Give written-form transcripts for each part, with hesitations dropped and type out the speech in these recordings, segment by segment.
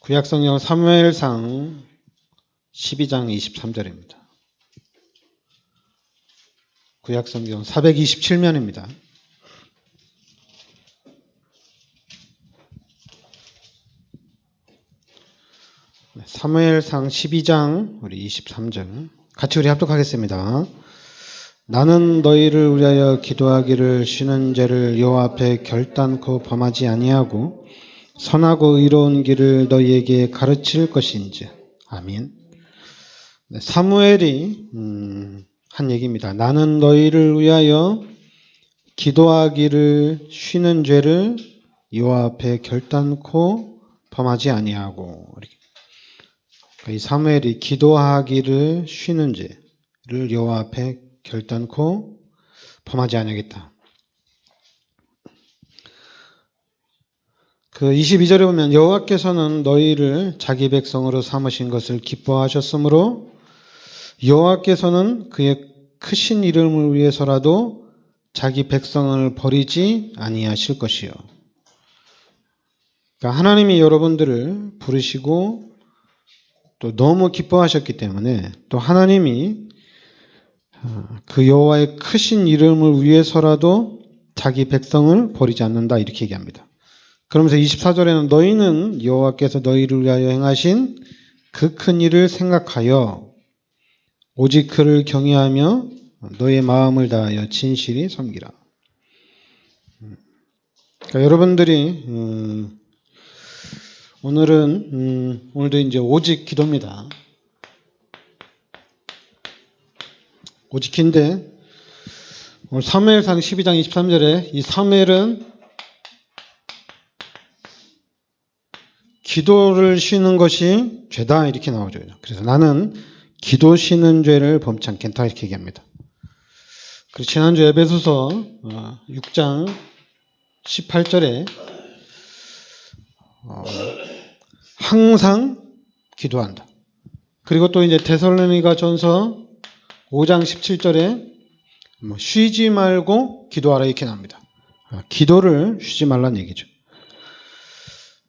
구약성경 사무엘상 12장 23절입니다. 구약성경 427면입니다. 사무엘상 12장 우리 23절 같이 우리 합독하겠습니다. 나는 너희를 위하여 기도하기를 쉬는 죄를 여호와 앞에 결단코 범하지 아니하고 선하고 의로운 길을 너희에게 가르칠 것인지. 아멘. 사무엘이 한 얘기입니다. 나는 너희를 위하여 기도하기를 쉬는 죄를 여호와 앞에 결단코 범하지 아니하고. 이 사무엘이 기도하기를 쉬는 죄를 여호와 앞에 결단코 범하지 아니하겠다. 그 22절에 보면 여호와께서는 너희를 자기 백성으로 삼으신 것을 기뻐하셨으므로 여호와께서는 그의 크신 이름을 위해서라도 자기 백성을 버리지 아니하실 것이요. 그러니까 하나님이 여러분들을 부르시고 또 너무 기뻐하셨기 때문에 또 하나님이 그 여호와의 크신 이름을 위해서라도 자기 백성을 버리지 않는다 이렇게 얘기합니다. 그러면서 24절에는 너희는 여호와께서 너희를 위하여 행하신 그 큰 일을 생각하여 오직 그를 경외하며 너의 마음을 다하여 진실히 섬기라. 그러니까 여러분들이 오늘도 이제 오직 기도입니다. 오직 기인데 오늘 사무엘상 12장 23절에 이 사무엘은 기도를 쉬는 것이 죄다 이렇게 나오죠. 그래서 나는 기도 쉬는 죄를 범치 않겠다 이렇게 얘기합니다. 그리고 지난주 에베소서 6장 18절에 항상 기도한다. 그리고 또 이제 데살로니가전서 5장 17절에 쉬지 말고 기도하라 이렇게 나옵니다. 기도를 쉬지 말라는 얘기죠.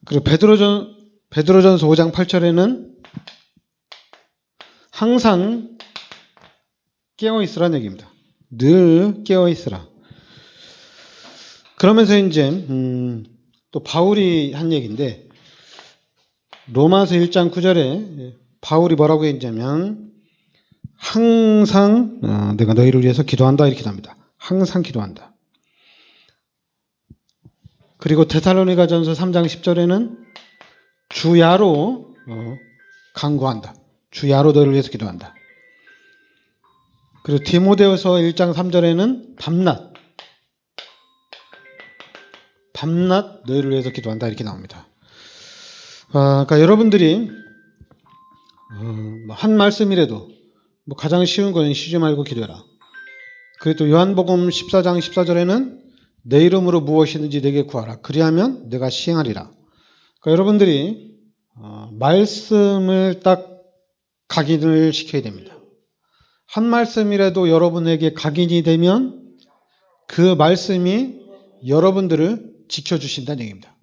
그리고 베드로전서 5장 8절에는 항상 깨어 있으라는 얘기입니다. 늘 깨어 있으라. 그러면서 이제 또 바울이 한 얘기인데 로마서 1장 9절에 바울이 뭐라고 했냐면 항상 내가 너희를 위해서 기도한다 이렇게 나옵니다. 항상 기도한다. 그리고 데살로니가전서 3장 10절에는 주야로 간구한다. 주야로 너희를 위해서 기도한다. 그리고 디모데후서 1장 3절에는 밤낮 너희를 위해서 기도한다 이렇게 나옵니다. 그러니까 여러분들이 한 말씀이라도 가장 쉬운 거는 쉬지 말고 기도해라. 그리고 또 요한복음 14장 14절에는 내 이름으로 무엇이든지 내게 구하라. 그리하면 내가 시행하리라. 그러니까 여러분들이 말씀을 딱 각인을 시켜야 됩니다. 한 말씀이라도 여러분에게 각인이 되면 그 말씀이 여러분들을 지켜주신다는 얘기입니다.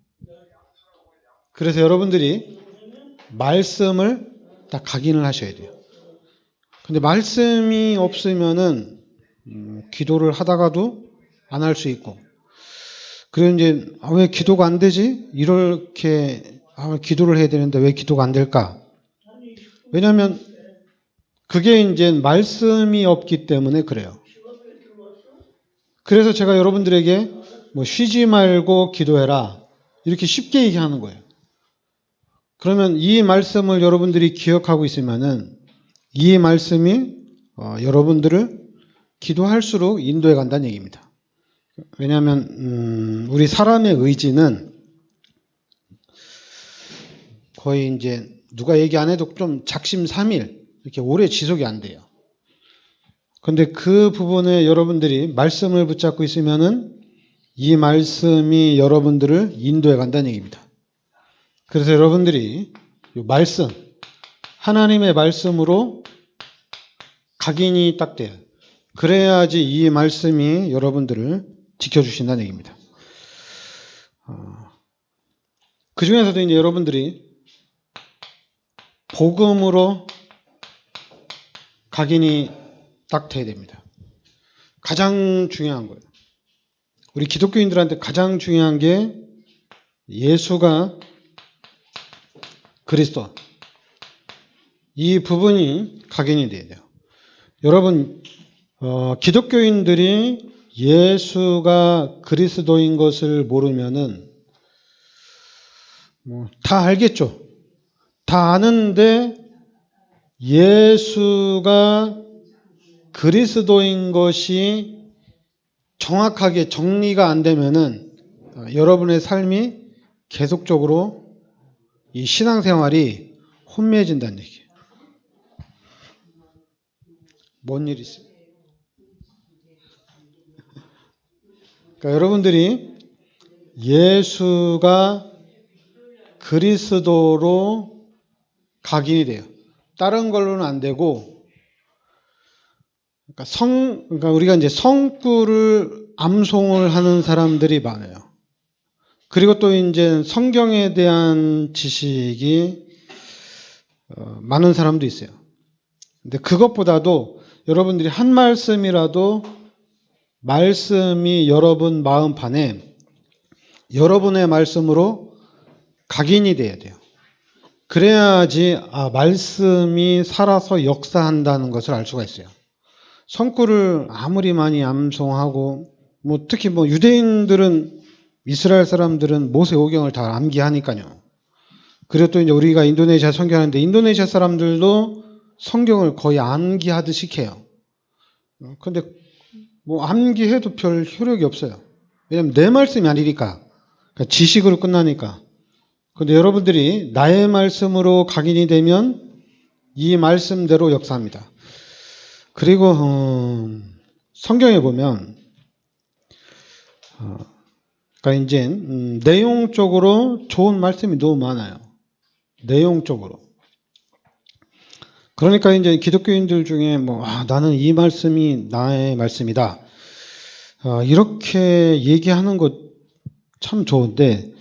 그래서 여러분들이 말씀을 딱 각인을 하셔야 돼요. 근데 말씀이 없으면은 기도를 하다가도 안 할 수 있고, 그리고 이제 왜 기도가 안 되지? 이렇게 기도를 해야 되는데 왜 기도가 안 될까? 왜냐하면 그게 이제 말씀이 없기 때문에 그래요. 그래서 제가 여러분들에게 쉬지 말고 기도해라 이렇게 쉽게 얘기하는 거예요. 그러면 이 말씀을 여러분들이 기억하고 있으면은 이 말씀이 여러분들을 기도할수록 인도해 간다는 얘기입니다. 왜냐하면 우리 사람의 의지는 거의 이제 누가 얘기 안 해도 좀 작심삼일 이렇게 오래 지속이 안 돼요. 근데 그 부분에 여러분들이 말씀을 붙잡고 있으면은 이 말씀이 여러분들을 인도해 간다는 얘기입니다. 그래서 여러분들이 이 말씀, 하나님의 말씀으로 각인이 딱 돼요. 그래야지 이 말씀이 여러분들을 지켜주신다는 얘기입니다. 그 중에서도 이제 여러분들이 복음으로 각인이 딱 돼야 됩니다. 가장 중요한 거예요. 우리 기독교인들한테 가장 중요한 게 예수가 그리스도. 이 부분이 각인이 돼야 돼요. 여러분, 기독교인들이 예수가 그리스도인 것을 모르면은 다 알겠죠. 다 아는데 예수가 그리스도인 것이 정확하게 정리가 안 되면은 여러분의 삶이 계속적으로 이 신앙생활이 혼미해진다는 얘기예요. 뭔 일 있어요? 그러니까 여러분들이 예수가 그리스도로 각인이 돼요. 다른 걸로는 안 되고, 그러니까 우리가 이제 성구를 암송을 하는 사람들이 많아요. 그리고 또 이제 성경에 대한 지식이 많은 사람도 있어요. 근데 그것보다도 여러분들이 한 말씀이라도 말씀이 여러분 마음판에 여러분의 말씀으로 각인이 돼야 돼요. 그래야지 말씀이 살아서 역사한다는 것을 알 수가 있어요. 성구를 아무리 많이 암송하고 특히 유대인들은 이스라엘 사람들은 모세오경을 다 암기하니까요. 그리고 또 이제 우리가 인도네시아 선교하는데 인도네시아 사람들도 성경을 거의 암기하듯이 해요. 근데 암기해도 별 효력이 없어요. 왜냐면 내 말씀이 아니니까. 그러니까 지식으로 끝나니까. 근데 여러분들이 나의 말씀으로 각인이 되면 이 말씀대로 역사합니다. 그리고 성경에 보면 그러니까 이제 내용적으로 좋은 말씀이 너무 많아요. 내용적으로. 그러니까 이제 기독교인들 중에 나는 이 말씀이 나의 말씀이다. 이렇게 얘기하는 것 참 좋은데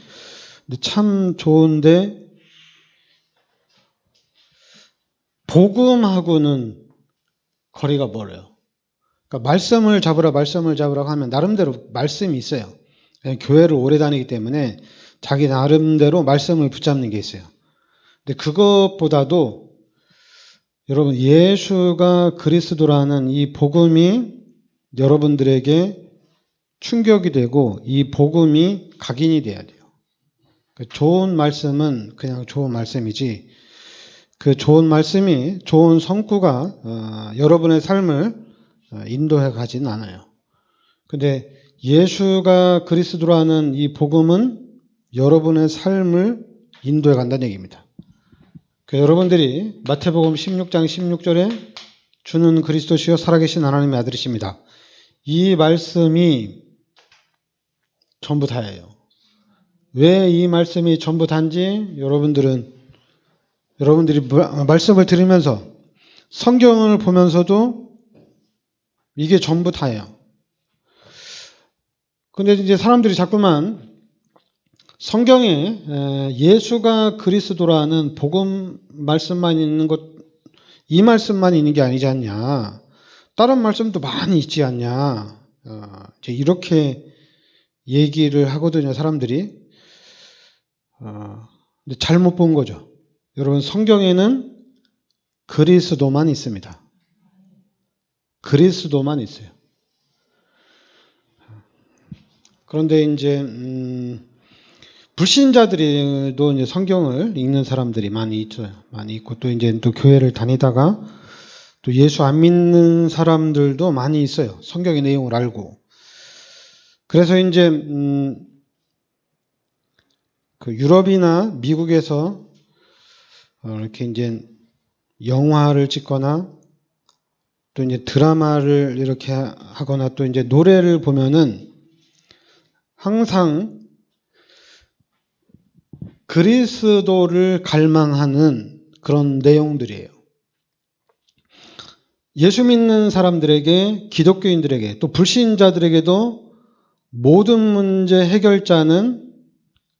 복음하고는 거리가 멀어요. 그러니까 말씀을 잡으라고 하면 나름대로 말씀이 있어요. 교회를 오래 다니기 때문에 자기 나름대로 말씀을 붙잡는 게 있어요. 근데 그것보다도 여러분 예수가 그리스도라는 이 복음이 여러분들에게 충격이 되고 이 복음이 각인이 돼야 돼요. 좋은 말씀은 그냥 좋은 말씀이지 그 좋은 말씀이 좋은 성구가 여러분의 삶을 인도해 가지는 않아요. 근데 예수가 그리스도라는 이 복음은 여러분의 삶을 인도해 간다는 얘기입니다. 여러분들이 마태복음 16장 16절에 주는 그리스도시요 살아계신 하나님의 아들이십니다. 이 말씀이 전부 다예요. 왜 이 말씀이 전부 다인지 여러분들이 말씀을 들으면서 성경을 보면서도 이게 전부 다예요. 근데 이제 사람들이 자꾸만 성경에 예수가 그리스도라는 복음 말씀만 있는 이 말씀만 있는 게 아니지 않냐. 다른 말씀도 많이 있지 않냐. 이제 이렇게 얘기를 하거든요, 사람들이. 근데 잘못 본 거죠. 여러분, 성경에는 그리스도만 있습니다. 그리스도만 있어요. 그런데 이제 불신자들도 이제 성경을 읽는 사람들이 많이 있죠. 많이 있고 또 이제 또 교회를 다니다가 또 예수 안 믿는 사람들도 많이 있어요. 성경의 내용을 알고. 그래서 이제 그 유럽이나 미국에서 이렇게 이제 영화를 찍거나 또 이제 드라마를 이렇게 하거나 또 이제 노래를 보면은 항상 그리스도를 갈망하는 그런 내용들이에요. 예수 믿는 사람들에게, 기독교인들에게, 또 불신자들에게도 모든 문제 해결자는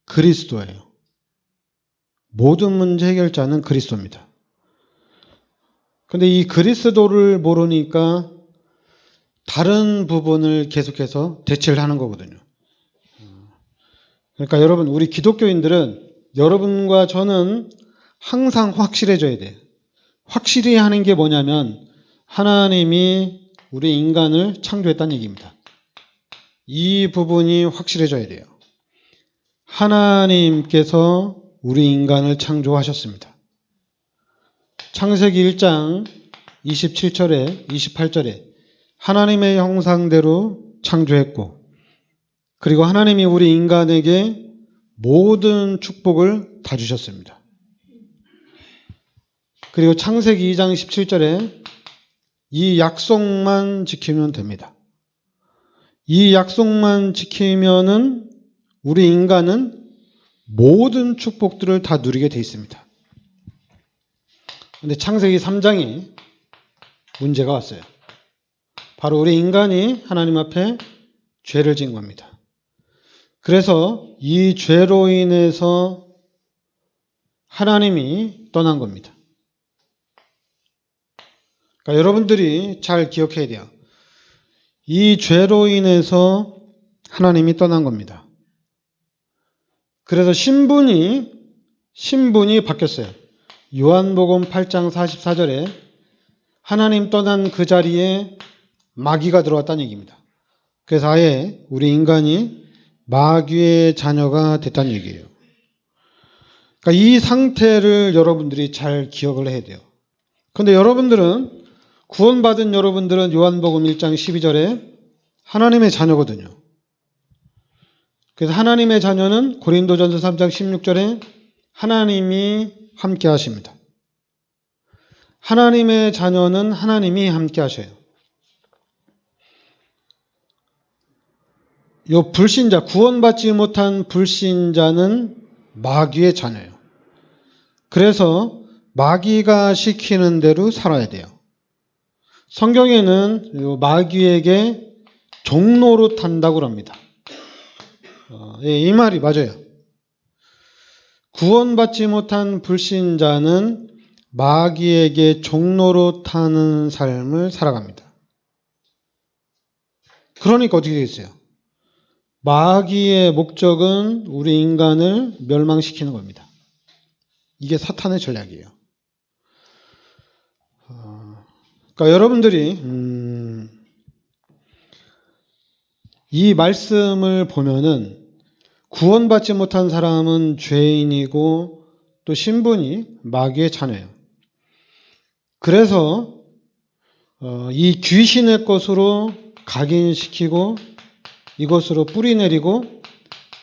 그리스도예요. 모든 문제 해결자는 그리스도입니다. 근데 이 그리스도를 모르니까 다른 부분을 계속해서 대체를 하는 거거든요. 그러니까 여러분, 우리 기독교인들은 여러분과 저는 항상 확실해져야 돼요. 확실히 하는 게 뭐냐면 하나님이 우리 인간을 창조했다는 얘기입니다. 이 부분이 확실해져야 돼요. 하나님께서 우리 인간을 창조하셨습니다. 창세기 1장 27절에 28절에 하나님의 형상대로 창조했고, 그리고 하나님이 우리 인간에게 모든 축복을 다 주셨습니다. 그리고 창세기 2장 17절에 이 약속만 지키면 됩니다. 이 약속만 지키면은 우리 인간은 모든 축복들을 다 누리게 돼 있습니다. 근데 창세기 3장이 문제가 왔어요. 바로 우리 인간이 하나님 앞에 죄를 지은 겁니다. 그래서 이 죄로 인해서 하나님이 떠난 겁니다. 그러니까 여러분들이 잘 기억해야 돼요. 이 죄로 인해서 하나님이 떠난 겁니다. 그래서 신분이 바뀌었어요. 요한복음 8장 44절에 하나님 떠난 그 자리에 마귀가 들어왔다는 얘기입니다. 그래서 아예 우리 인간이 마귀의 자녀가 됐다는 얘기예요. 그러니까 이 상태를 여러분들이 잘 기억을 해야 돼요. 그런데 여러분들은 구원받은 여러분들은 요한복음 1장 12절에 하나님의 자녀거든요. 그래서 하나님의 자녀는 고린도전서 3장 16절에 하나님이 함께 하십니다. 하나님의 자녀는 하나님이 함께 하셔요. 요 불신자, 구원받지 못한 불신자는 마귀의 자녀예요. 그래서 마귀가 시키는 대로 살아야 돼요. 성경에는 마귀에게 종로로 탄다고 합니다. 이 말이 맞아요. 구원받지 못한 불신자는 마귀에게 종로로 타는 삶을 살아갑니다. 그러니까 어떻게 되겠어요? 마귀의 목적은 우리 인간을 멸망시키는 겁니다. 이게 사탄의 전략이에요. 그러니까 여러분들이 이 말씀을 보면은 구원받지 못한 사람은 죄인이고 또 신분이 마귀의 자녀예요. 그래서 이 귀신의 것으로 각인시키고 이것으로 뿌리내리고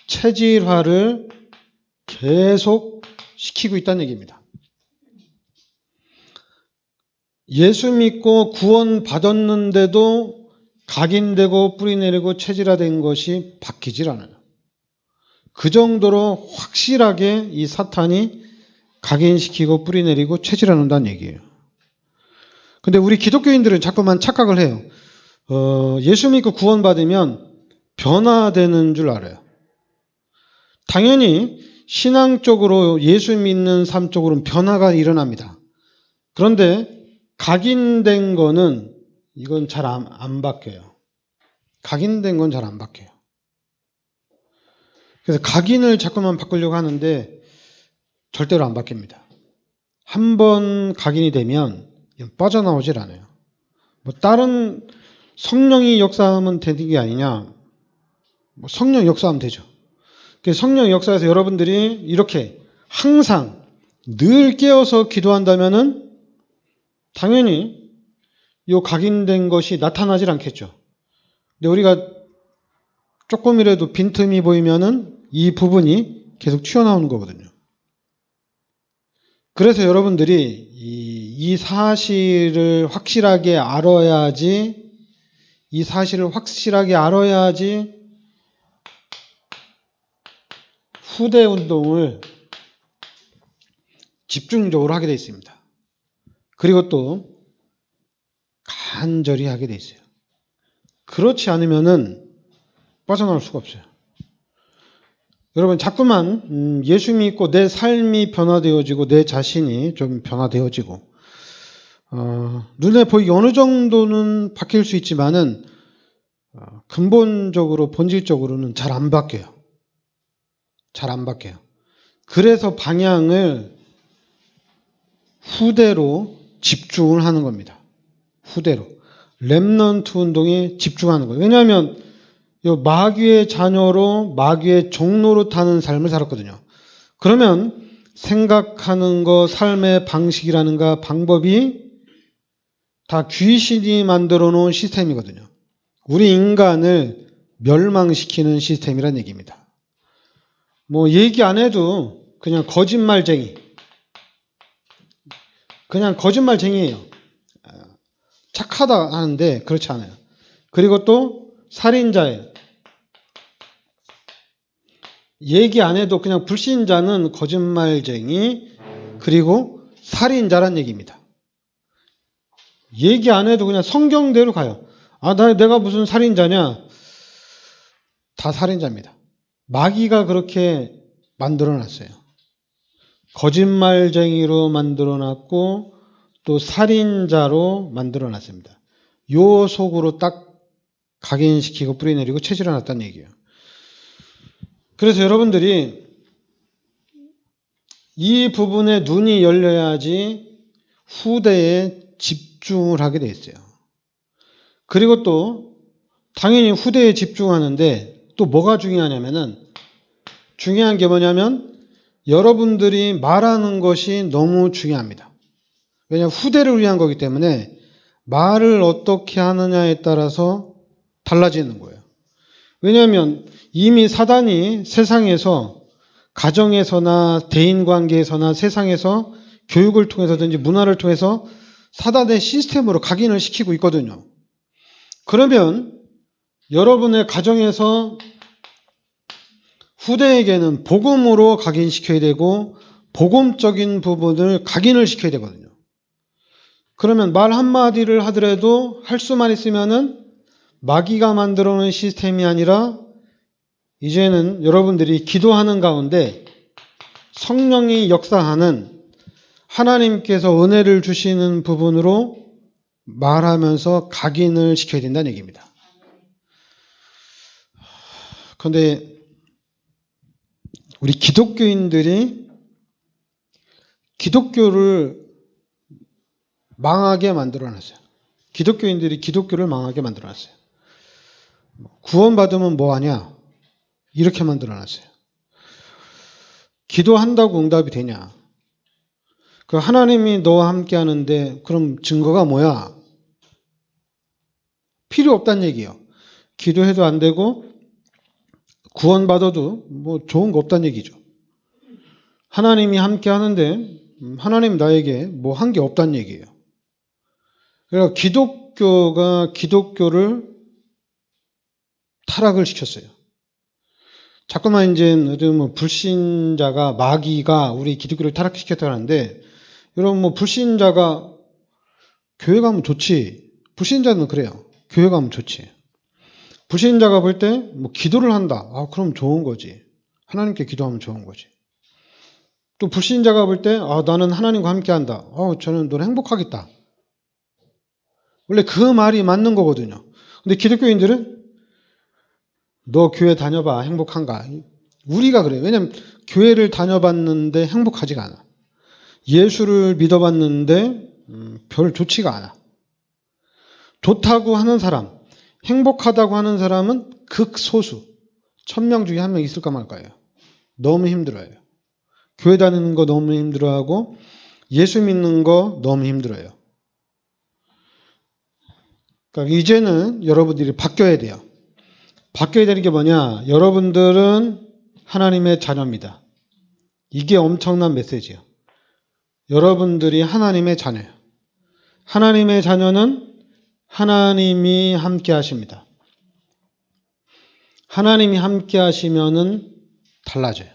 체질화를 계속 시키고 있다는 얘기입니다. 예수 믿고 구원 받았는데도 각인되고 뿌리내리고 체질화된 것이 바뀌질 않아요. 그 정도로 확실하게 이 사탄이 각인시키고 뿌리내리고 체질화한다는 얘기예요. 근데 우리 기독교인들은 자꾸만 착각을 해요. 예수 믿고 구원받으면 변화되는 줄 알아요. 당연히 신앙적으로 예수 믿는 삶 쪽으로는 변화가 일어납니다. 그런데 각인된 거는 이건 잘 안 바뀌어요. 각인된 건 잘 안 바뀌어요. 그래서 각인을 자꾸만 바꾸려고 하는데 절대로 안 바뀝니다. 한 번 각인이 되면 빠져나오질 않아요. 뭐 다른 성령이 역사하면 되는 게 아니냐. 뭐 성령 역사하면 되죠. 성령 역사에서 여러분들이 이렇게 항상 늘 깨어서 기도한다면은 당연히 이 각인된 것이 나타나질 않겠죠. 근데 우리가 조금이라도 빈틈이 보이면은 이 부분이 계속 튀어나오는 거거든요. 그래서 여러분들이 이 사실을 확실하게 알아야지, 이 사실을 확실하게 알아야지 후대 운동을 집중적으로 하게 되어 있습니다. 그리고 또 간절히 하게 되어 있어요. 그렇지 않으면은 빠져나올 수가 없어요. 여러분 자꾸만 예수 믿고 내 삶이 변화되어지고 내 자신이 좀 변화되어지고 눈에 보이기 어느 정도는 바뀔 수 있지만은 근본적으로 본질적으로는 잘 안 바뀌어요. 잘 안 바뀌어요. 그래서 방향을 후대로 집중을 하는 겁니다. 후대로. 렘넌트 운동에 집중하는 거예요. 왜냐하면 마귀의 자녀로 마귀의 종로로 타는 삶을 살았거든요. 그러면 생각하는 거, 삶의 방식이라는가 방법이 다 귀신이 만들어 놓은 시스템이거든요. 우리 인간을 멸망시키는 시스템이란 얘기입니다. 뭐 얘기 안 해도 그냥 거짓말쟁이. 그냥 거짓말쟁이에요. 착하다 하는데 그렇지 않아요. 그리고 또 살인자예요. 얘기 안 해도 그냥 불신자는 거짓말쟁이 그리고 살인자란 얘기입니다. 얘기 안 해도 그냥 성경대로 가요. 내가 무슨 살인자냐? 다 살인자입니다. 마귀가 그렇게 만들어놨어요. 거짓말쟁이로 만들어놨고 또 살인자로 만들어놨습니다. 요 속으로 딱 각인시키고 뿌리내리고 체질해놨다는 얘기예요. 그래서 여러분들이 이 부분에 눈이 열려야지 후대에 집중을 하게 돼 있어요. 그리고 또 당연히 후대에 집중하는데 또 뭐가 중요하냐면은 중요한 게 뭐냐면 여러분들이 말하는 것이 너무 중요합니다. 왜냐하면 후대를 위한 거기 때문에 말을 어떻게 하느냐에 따라서 달라지는 거예요. 왜냐하면 이미 사단이 세상에서 가정에서나 대인관계에서나 세상에서 교육을 통해서든지 문화를 통해서 사단의 시스템으로 각인을 시키고 있거든요. 그러면 여러분의 가정에서 후대에게는 복음으로 각인시켜야 되고 복음적인 부분을 각인을 시켜야 되거든요. 그러면 말 한마디를 하더라도 할 수만 있으면은 마귀가 만들어 놓은 시스템이 아니라 이제는 여러분들이 기도하는 가운데 성령이 역사하는 하나님께서 은혜를 주시는 부분으로 말하면서 각인을 시켜야 된다는 얘기입니다. 그런데 우리 기독교인들이 기독교를 망하게 만들어놨어요. 기독교인들이 기독교를 망하게 만들어놨어요. 구원받으면 뭐하냐? 이렇게 만들어놨어요. 기도한다고 응답이 되냐? 그 하나님이 너와 함께 하는데 그럼 증거가 뭐야? 필요 없다는 얘기예요. 기도해도 안 되고 구원받아도 뭐 좋은 거 없다는 얘기죠. 하나님이 함께 하는데 하나님 나에게 뭐 한 게 없다는 얘기예요. 그러니까 기독교가 기독교를 타락을 시켰어요. 자꾸만 이제 뭐 불신자가 마귀가 우리 기독교를 타락시켰다고 하는데 여러분 뭐 불신자가 교회 가면 좋지. 불신자는 그래요. 교회 가면 좋지. 불신자가 볼 때 뭐 기도를 한다. 그럼 좋은 거지. 하나님께 기도하면 좋은 거지. 또 불신자가 볼 때 나는 하나님과 함께 한다. 저는 늘 행복하겠다. 원래 그 말이 맞는 거거든요. 근데 기독교인들은 너 교회 다녀봐. 행복한가? 우리가 그래요. 왜냐하면 교회를 다녀봤는데 행복하지가 않아. 예수를 믿어봤는데 별 좋지가 않아. 좋다고 하는 사람, 행복하다고 하는 사람은 극소수. 1000명 중에 1명 있을까 말까요. 너무 힘들어요. 교회 다니는 거 너무 힘들어하고 예수 믿는 거 너무 힘들어요. 그러니까 이제는 여러분들이 바뀌어야 돼요. 바뀌어야 되는 게 뭐냐? 여러분들은 하나님의 자녀입니다. 이게 엄청난 메시지예요. 여러분들이 하나님의 자녀예요. 하나님의 자녀는 하나님이 함께 하십니다. 하나님이 함께 하시면은 달라져요.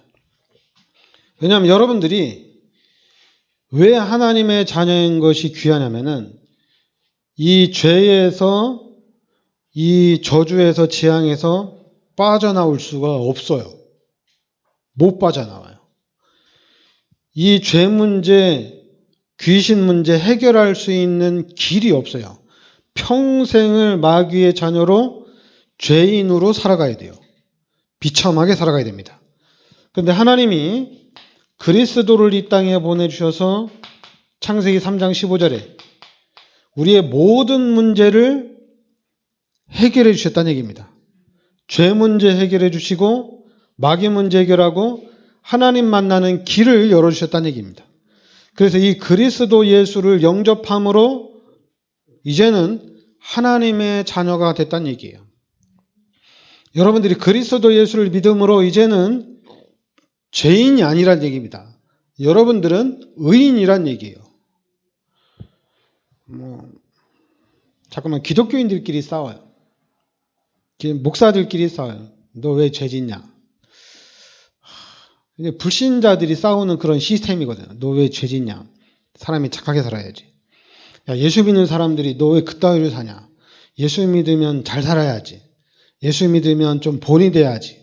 왜냐하면 여러분들이 왜 하나님의 자녀인 것이 귀하냐면은 이 죄에서 이 저주에서 재앙에서 빠져나올 수가 없어요. 못 빠져나와요. 이 죄 문제 귀신 문제 해결할 수 있는 길이 없어요. 평생을 마귀의 자녀로 죄인으로 살아가야 돼요. 비참하게 살아가야 됩니다. 그런데 하나님이 그리스도를 이 땅에 보내주셔서 창세기 3장 15절에 우리의 모든 문제를 해결해 주셨다는 얘기입니다. 죄 문제 해결해 주시고 마귀 문제 해결하고 하나님 만나는 길을 열어주셨다는 얘기입니다. 그래서 이 그리스도 예수를 영접함으로 이제는 하나님의 자녀가 됐다는 얘기예요. 여러분들이 그리스도 예수를 믿음으로 이제는 죄인이 아니란 얘기입니다. 여러분들은 의인이란 얘기예요. 잠깐만, 기독교인들끼리 싸워요. 목사들끼리 싸워요. 너 왜 죄 짓냐? 불신자들이 싸우는 그런 시스템이거든요. 너 왜 죄 짓냐? 사람이 착하게 살아야지. 야, 예수 믿는 사람들이 너 왜 그따위로 사냐? 예수 믿으면 잘 살아야지. 예수 믿으면 좀 본이 돼야지.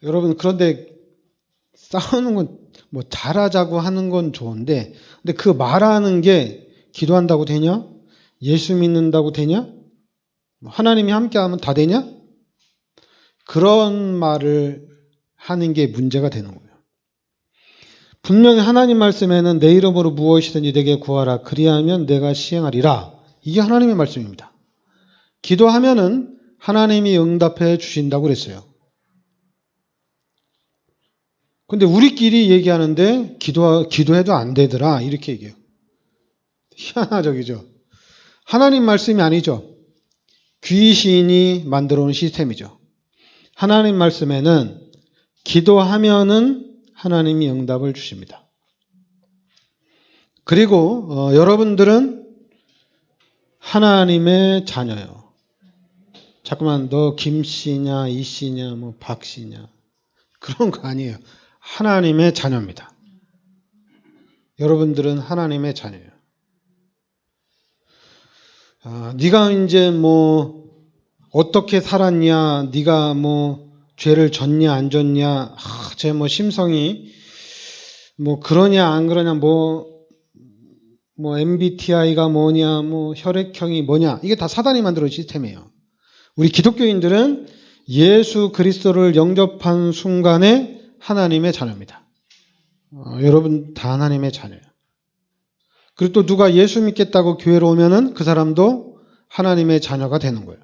여러분, 그런데 싸우는 건 뭐 잘하자고 하는 건 좋은데, 근데 그 말하는 게 기도한다고 되냐? 예수 믿는다고 되냐? 하나님이 함께하면 다 되냐? 그런 말을 하는 게 문제가 되는 거예요. 분명히 하나님 말씀에는 내 이름으로 무엇이든지 내게 구하라. 그리하면 내가 시행하리라. 이게 하나님의 말씀입니다. 기도하면은 하나님이 응답해 주신다고 그랬어요. 근데 우리끼리 얘기하는데 기도해도 안 되더라. 이렇게 얘기해요. 희한하적이죠. 하나님 말씀이 아니죠. 귀신이 만들어 온 시스템이죠. 하나님 말씀에는 기도하면은 하나님이 응답을 주십니다. 그리고 여러분들은 하나님의 자녀예요. 자꾸만 너 김씨냐 이씨냐 뭐 박씨냐 그런 거 아니에요. 하나님의 자녀입니다. 여러분들은 하나님의 자녀예요. 네가 이제 뭐 어떻게 살았냐, 네가 뭐 죄를 졌냐 안 졌냐, 제 뭐 심성이 뭐 그러냐 안 그러냐, 뭐 MBTI가 뭐냐, 뭐 혈액형이 뭐냐, 이게 다 사단이 만들어준 시스템이에요. 우리 기독교인들은 예수 그리스도를 영접한 순간에 하나님의 자녀입니다. 여러분 다 하나님의 자녀예요. 그리고 또 누가 예수 믿겠다고 교회로 오면은 그 사람도 하나님의 자녀가 되는 거예요.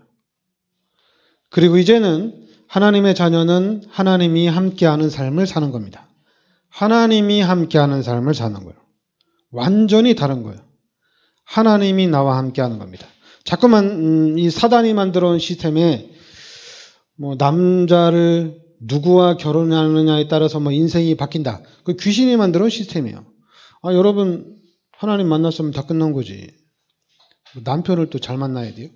그리고 이제는 하나님의 자녀는 하나님이 함께하는 삶을 사는 겁니다. 하나님이 함께하는 삶을 사는 거예요. 완전히 다른 거예요. 하나님이 나와 함께하는 겁니다. 자꾸만 이 사단이 만들어 온 시스템에 뭐 남자를 누구와 결혼하느냐에 따라서 뭐 인생이 바뀐다. 그 귀신이 만들어 온 시스템이에요. 여러분 하나님 만났으면 다 끝난 거지. 남편을 또 잘 만나야 돼요.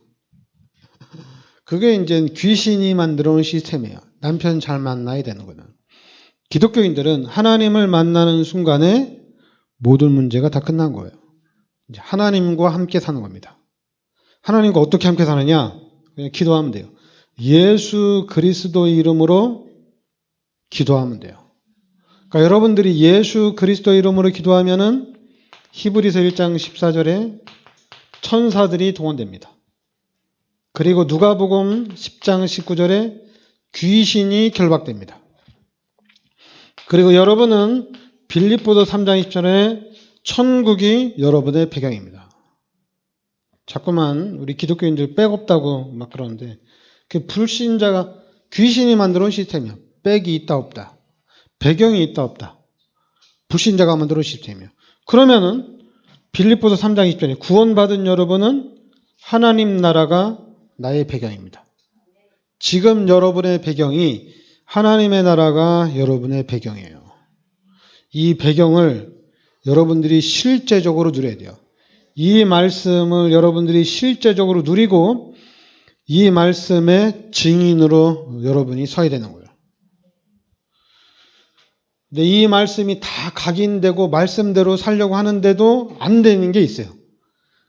그게 이제 귀신이 만들어 온 시스템이에요. 남편 잘 만나야 되는 거는. 기독교인들은 하나님을 만나는 순간에 모든 문제가 다 끝난 거예요. 이제 하나님과 함께 사는 겁니다. 하나님과 어떻게 함께 사느냐? 그냥 기도하면 돼요. 예수 그리스도의 이름으로 기도하면 돼요. 그러니까 여러분들이 예수 그리스도의 이름으로 기도하면은 히브리서 1장 14절에 천사들이 동원됩니다. 그리고 누가복음 10장 19절에 귀신이 결박됩니다. 그리고 여러분은 빌립보서 3장 20절에 천국이 여러분의 배경입니다. 자꾸만 우리 기독교인들 빽없다고 막 그러는데 그 불신자가 귀신이 만들어 온 시스템이야. 빽이 있다 없다. 배경이 있다 없다. 불신자가 만들어 온 시스템이야. 그러면은 빌립보서 3장 20절에 구원받은 여러분은 하나님 나라가 나의 배경입니다. 지금 여러분의 배경이 하나님의 나라가 여러분의 배경이에요. 이 배경을 여러분들이 실제적으로 누려야 돼요. 이 말씀을 여러분들이 실제적으로 누리고 이 말씀의 증인으로 여러분이 서야 되는 거예요. 근데 이 말씀이 다 각인되고 말씀대로 살려고 하는데도 안 되는 게 있어요.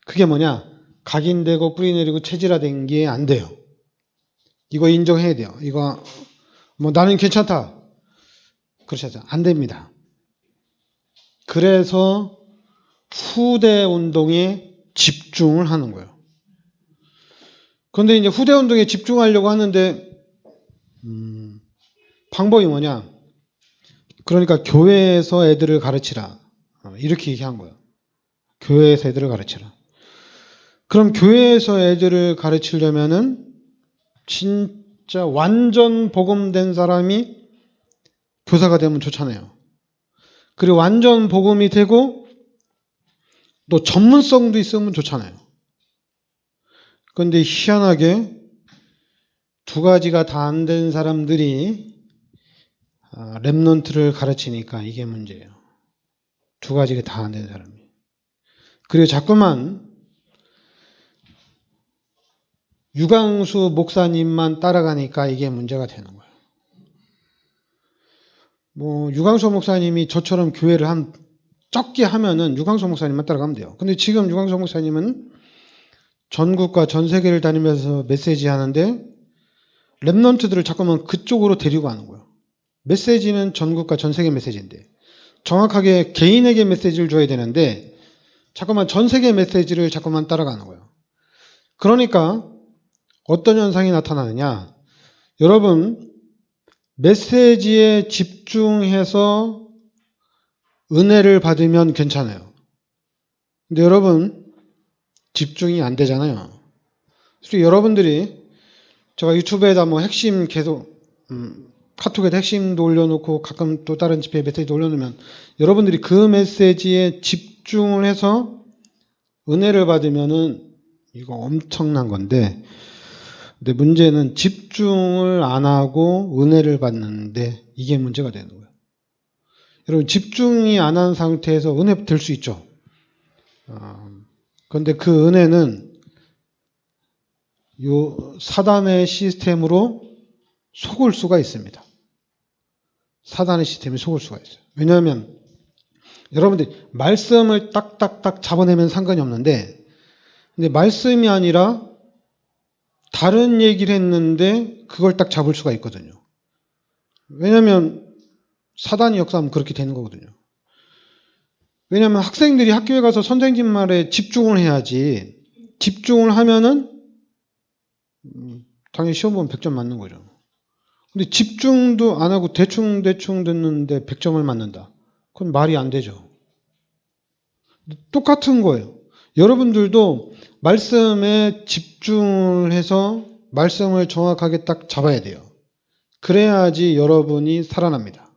그게 뭐냐? 각인되고 뿌리내리고 체질화된 게 안 돼요. 이거 인정해야 돼요. 이거 뭐 나는 괜찮다. 그렇지 않죠. 안 됩니다. 그래서 후대 운동에 집중을 하는 거예요. 그런데 이제 후대 운동에 집중하려고 하는데 방법이 뭐냐? 그러니까 교회에서 애들을 가르치라. 이렇게 얘기한 거예요. 교회에서 애들을 가르치라. 그럼 교회에서 애들을 가르치려면은 진짜 완전 복음된 사람이 교사가 되면 좋잖아요. 그리고 완전 복음이 되고 또 전문성도 있으면 좋잖아요. 그런데 희한하게 두 가지가 다 안 된 사람들이 랩런트를 가르치니까 이게 문제예요. 두 가지가 다 안 된 사람이. 그리고 자꾸만 유광수 목사님만 따라가니까 이게 문제가 되는 거예요. 뭐 유광수 목사님이 저처럼 교회를 적게 하면은 유광수 목사님만 따라가면 돼요. 근데 지금 유광수 목사님은 전국과 전 세계를 다니면서 메시지 하는데 랩런트들을 자꾸만 그쪽으로 데리고 가는 거예요. 메시지는 전국과 전 세계 메시지인데 정확하게 개인에게 메시지를 줘야 되는데 자꾸만 전 세계 메시지를 자꾸만 따라가는 거예요. 그러니까 어떤 현상이 나타나느냐? 여러분 메시지에 집중해서 은혜를 받으면 괜찮아요. 근데 여러분 집중이 안 되잖아요. 그래서 여러분들이 제가 유튜브에다 뭐 핵심 계속 카톡에다 핵심도 올려놓고 가끔 또 다른 집회에 메시지도 올려놓으면 여러분들이 그 메시지에 집중을 해서 은혜를 받으면은 이거 엄청난 건데 근데 문제는 집중을 안 하고 은혜를 받는데 이게 문제가 되는 거예요. 여러분 집중이 안 한 상태에서 은혜 될 수 있죠. 그런데 그 은혜는 요 사단의 시스템으로 속을 수가 있습니다. 사단의 시스템이 속을 수가 있어요. 왜냐하면 여러분들이 말씀을 딱딱딱 잡아내면 상관이 없는데 근데 말씀이 아니라 다른 얘기를 했는데 그걸 딱 잡을 수가 있거든요. 왜냐하면 사단이 역사하면 그렇게 되는 거거든요. 왜냐하면 학생들이 학교에 가서 선생님 말에 집중을 해야지 집중을 하면은 당연히 시험 보면 100점 맞는 거죠. 근데 집중도 안 하고 대충 듣는데 100점을 맞는다. 그건 말이 안 되죠. 똑같은 거예요. 여러분들도 말씀에 집중을 해서 말씀을 정확하게 딱 잡아야 돼요. 그래야지 여러분이 살아납니다.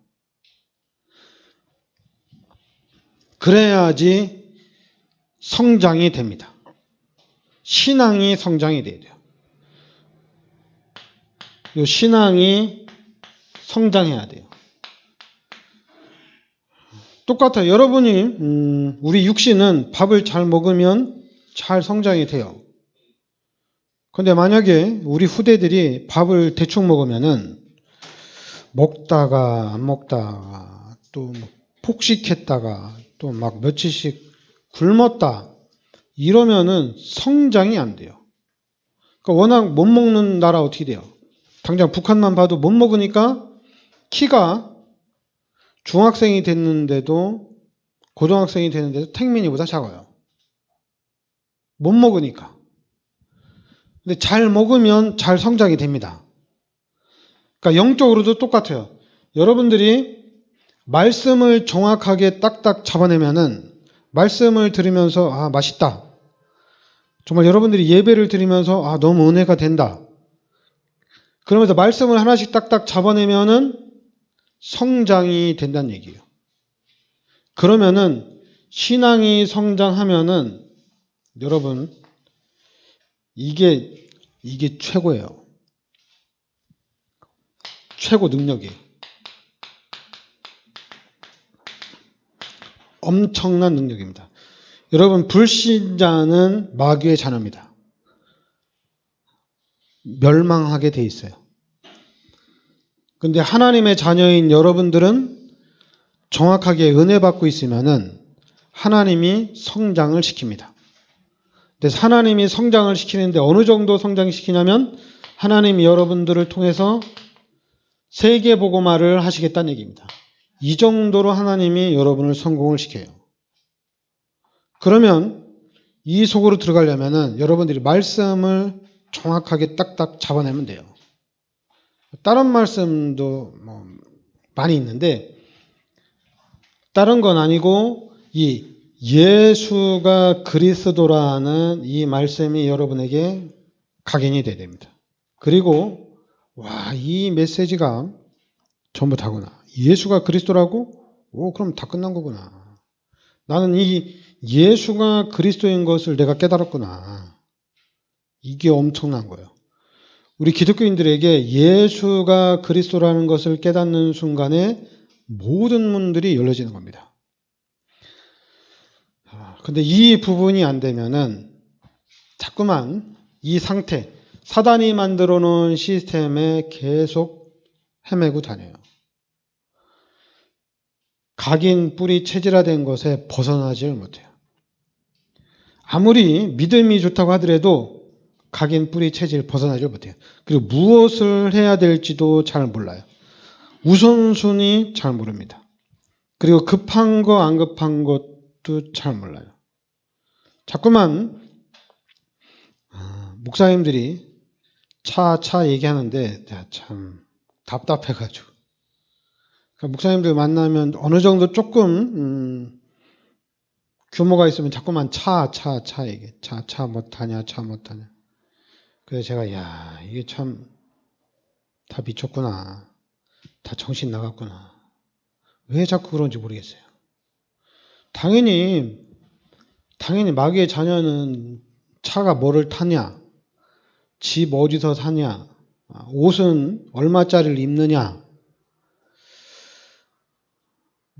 그래야지 성장이 됩니다. 신앙이 성장이 돼야 돼요. 이 신앙이 성장해야 돼요. 똑같아요. 여러분이 우리 육신은 밥을 잘 먹으면 잘 성장이 돼요. 그런데 만약에 우리 후대들이 밥을 대충 먹으면은 먹다가 안 먹다가 또 폭식했다가 또 막 며칠씩 굶었다 이러면은 성장이 안 돼요. 그러니까 워낙 못 먹는 나라 어떻게 돼요? 당장 북한만 봐도 못 먹으니까 키가 중학생이 됐는데도 고등학생이 됐는데도 택민이보다 작아요. 못 먹으니까. 근데 잘 먹으면 잘 성장이 됩니다. 그러니까 영적으로도 똑같아요. 여러분들이 말씀을 정확하게 딱딱 잡아내면은 말씀을 들으면서 아 맛있다. 정말 여러분들이 예배를 드리면서 아 너무 은혜가 된다. 그러면서 말씀을 하나씩 딱딱 잡아내면은 성장이 된다는 얘기예요. 그러면은 신앙이 성장하면은 여러분 이게 최고예요. 최고 능력이에요. 엄청난 능력입니다. 여러분 불신자는 마귀의 자녀입니다. 멸망하게 돼 있어요. 근데 하나님의 자녀인 여러분들은 정확하게 은혜 받고 있으면은 하나님이 성장을 시킵니다. 그래서 하나님이 성장을 시키는데 어느 정도 성장시키냐면 하나님이 여러분들을 통해서 세계복음화를 하시겠다는 얘기입니다. 이 정도로 하나님이 여러분을 성공을 시켜요. 그러면 이 속으로 들어가려면은 여러분들이 말씀을 정확하게 딱딱 잡아내면 돼요. 다른 말씀도 뭐 많이 있는데 다른 건 아니고 이 예수가 그리스도라는 이 말씀이 여러분에게 각인이 돼야 됩니다. 그리고 이 메시지가 전부 다구나. 예수가 그리스도라고? 그럼 다 끝난 거구나. 나는 이 예수가 그리스도인 것을 내가 깨달았구나. 이게 엄청난 거예요. 우리 기독교인들에게 예수가 그리스도라는 것을 깨닫는 순간에 모든 문들이 열려지는 겁니다. 근데 이 부분이 안 되면은 자꾸만 이 상태, 사단이 만들어 놓은 시스템에 계속 헤매고 다녀요. 각인 뿌리 체질화된 것에 벗어나질 못해요. 아무리 믿음이 좋다고 하더라도 각인 뿌리 체질 벗어나질 못해요. 그리고 무엇을 해야 될지도 잘 몰라요. 우선순위 잘 모릅니다. 그리고 급한 거 안 급한 것도 잘 몰라요. 자꾸만 목사님들이 차 얘기하는데 참 답답해가지고 그러니까 목사님들 만나면 어느 정도 조금 규모가 있으면 자꾸만 차 얘기해. 차 못하냐 차 못하냐. 그래서 제가 이게 참 다 미쳤구나. 다 정신 나갔구나. 왜 자꾸 그런지 모르겠어요. 당연히 마귀의 자녀는 차가 뭐를 타냐, 집 어디서 사냐, 옷은 얼마짜리를 입느냐.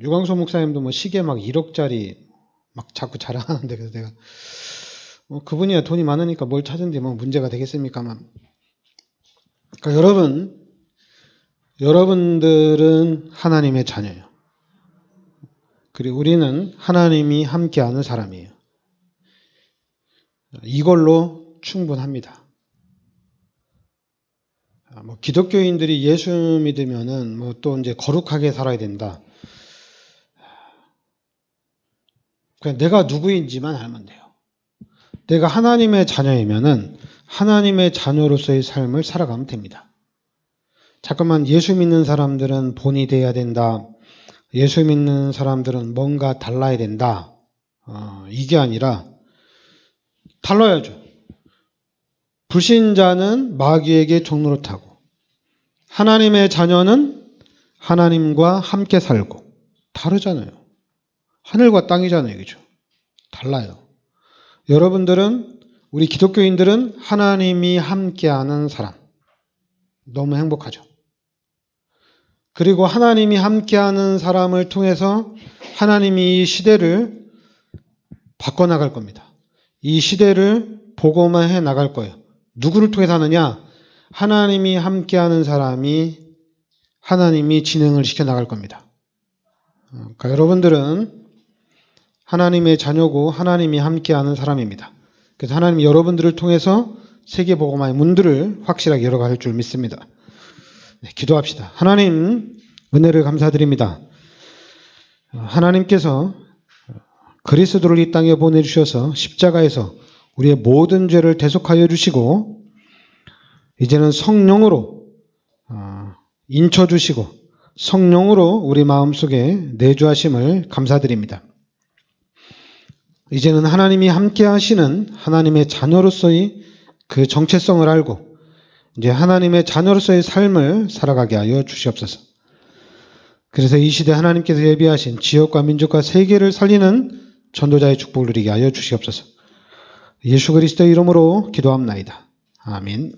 유광수 목사님도 뭐 시계 막 1억짜리 막 자꾸 자랑하는데 그래서 내가 그분이야 돈이 많으니까 뭘 찾은지 뭐 문제가 되겠습니까만. 그러니까 여러분들은 하나님의 자녀예요. 그리고 우리는 하나님이 함께하는 사람이에요. 이걸로 충분합니다. 뭐 기독교인들이 예수 믿으면은 뭐 또 이제 거룩하게 살아야 된다. 그냥 내가 누구인지만 알면 돼요. 내가 하나님의 자녀이면은 하나님의 자녀로서의 삶을 살아가면 됩니다. 잠깐만 예수 믿는 사람들은 본이 돼야 된다. 예수 믿는 사람들은 뭔가 달라야 된다. 이게 아니라 달라야죠. 불신자는 마귀에게 종노릇하고 하나님의 자녀는 하나님과 함께 살고 다르잖아요. 하늘과 땅이잖아요. 그죠? 달라요. 여러분들은 우리 기독교인들은 하나님이 함께하는 사람. 너무 행복하죠. 그리고 하나님이 함께하는 사람을 통해서 하나님이 이 시대를 바꿔나갈 겁니다. 이 시대를 복음화해 나갈 거예요. 누구를 통해서 하느냐? 하나님이 함께하는 사람이 하나님이 진행을 시켜나갈 겁니다. 그러니까 여러분들은 하나님의 자녀고 하나님이 함께하는 사람입니다. 그래서 하나님이 여러분들을 통해서 세계 복음화의 문들을 확실하게 열어갈 줄 믿습니다. 네, 기도합시다. 하나님 은혜를 감사드립니다. 하나님께서 그리스도를 이 땅에 보내주셔서 십자가에서 우리의 모든 죄를 대속하여 주시고 이제는 성령으로 인쳐주시고 성령으로 우리 마음속에 내주하심을 감사드립니다. 이제는 하나님이 함께 하시는 하나님의 자녀로서의 그 정체성을 알고 이제 하나님의 자녀로서의 삶을 살아가게 하여 주시옵소서. 그래서 이 시대 하나님께서 예비하신 지역과 민족과 세계를 살리는 전도자의 축복을 누리게 하여 주시옵소서. 예수 그리스도의 이름으로 기도합나이다. 아멘.